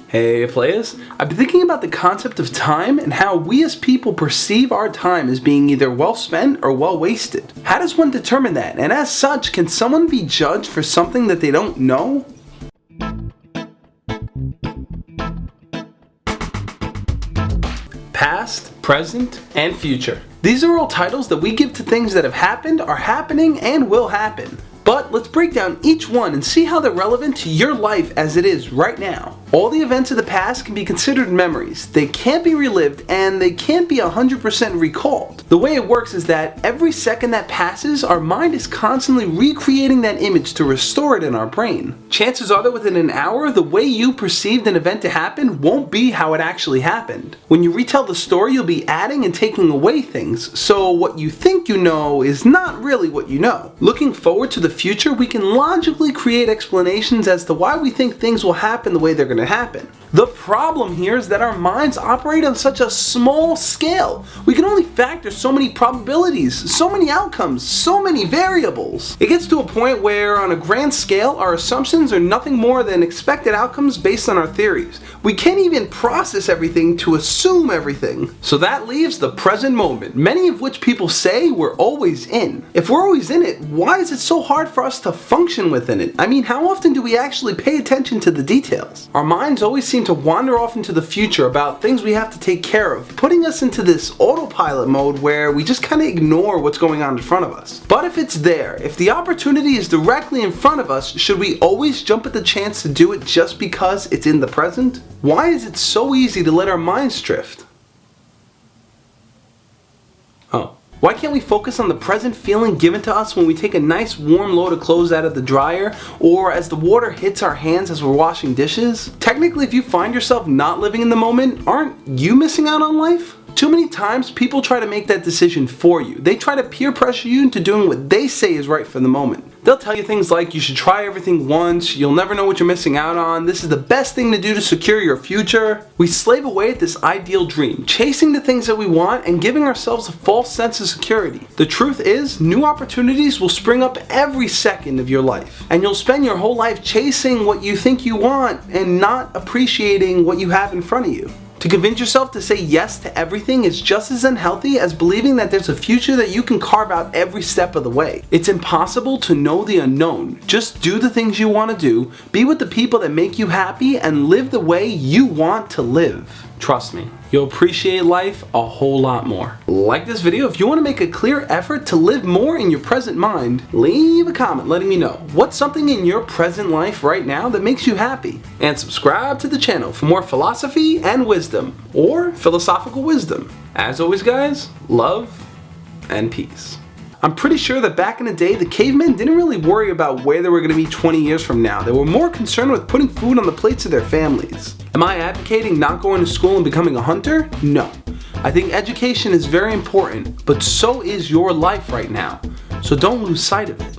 Hey players, I've been thinking about the concept of time and how we as people perceive our time as being either well spent or well wasted. How does one determine that? And as such, can someone be judged for something that they don't know? Past, present, and future. These are all titles that we give to things that have happened, are happening, and will happen. But let's break down each one and see how they're relevant to your life as it is right now. All the events of the past can be considered memories. They can't be relived and they can't be 100% recalled. The way it works is that every second that passes, our mind is constantly recreating that image to restore it in our brain. Chances are that within an hour, the way you perceived an event to happen won't be how it actually happened. When you retell the story, you'll be adding and taking away things, so what you think you know is not really what you know. Looking forward to the future, we can logically create explanations as to why we think things will happen the way they're going to happen. The problem here is that our minds operate on such a small scale. We can only factor so many probabilities, so many outcomes, so many variables. It gets to a point where on a grand scale, our assumptions are nothing more than expected outcomes based on our theories. We can't even process everything to assume everything. So that leaves the present moment, many of which people say we're always in. If we're always in it, why is it so hard for us to function within it? I mean, how often do we actually pay attention to the details? Our minds always seem to wander off into the future about things we have to take care of, putting us into this autopilot mode where we just kind of ignore what's going on in front of us. But if it's there, if the opportunity is directly in front of us, should we always jump at the chance to do it just because it's in the present? Why is it so easy to let our minds drift? Why can't we focus on the present feeling given to us when we take a nice warm load of clothes out of the dryer, or as the water hits our hands as we're washing dishes? Technically, if you find yourself not living in the moment, aren't you missing out on life? Too many times people try to make that decision for you. They try to peer pressure you into doing what they say is right for the moment. They'll tell you things like you should try everything once, you'll never know what you're missing out on, this is the best thing to do to secure your future. We slave away at this ideal dream, chasing the things that we want and giving ourselves a false sense of security. The truth is, new opportunities will spring up every second of your life, and you'll spend your whole life chasing what you think you want and not appreciating what you have in front of you. To convince yourself to say yes to everything is just as unhealthy as believing that there's a future that you can carve out every step of the way. It's impossible to know the unknown. Just do the things you want to do, be with the people that make you happy, and live the way you want to live. Trust me, you'll appreciate life a whole lot more. Like this video if you want to make a clear effort to live more in your present mind. Leave a comment letting me know what's something in your present life right now that makes you happy. And subscribe to the channel for more philosophy and wisdom, or philosophical wisdom. As always guys, love and peace. I'm pretty sure that back in the day, the cavemen didn't really worry about where they were going to be 20 years from now. They were more concerned with putting food on the plates of their families. Am I advocating not going to school and becoming a hunter? No. I think education is very important, but so is your life right now. So don't lose sight of it.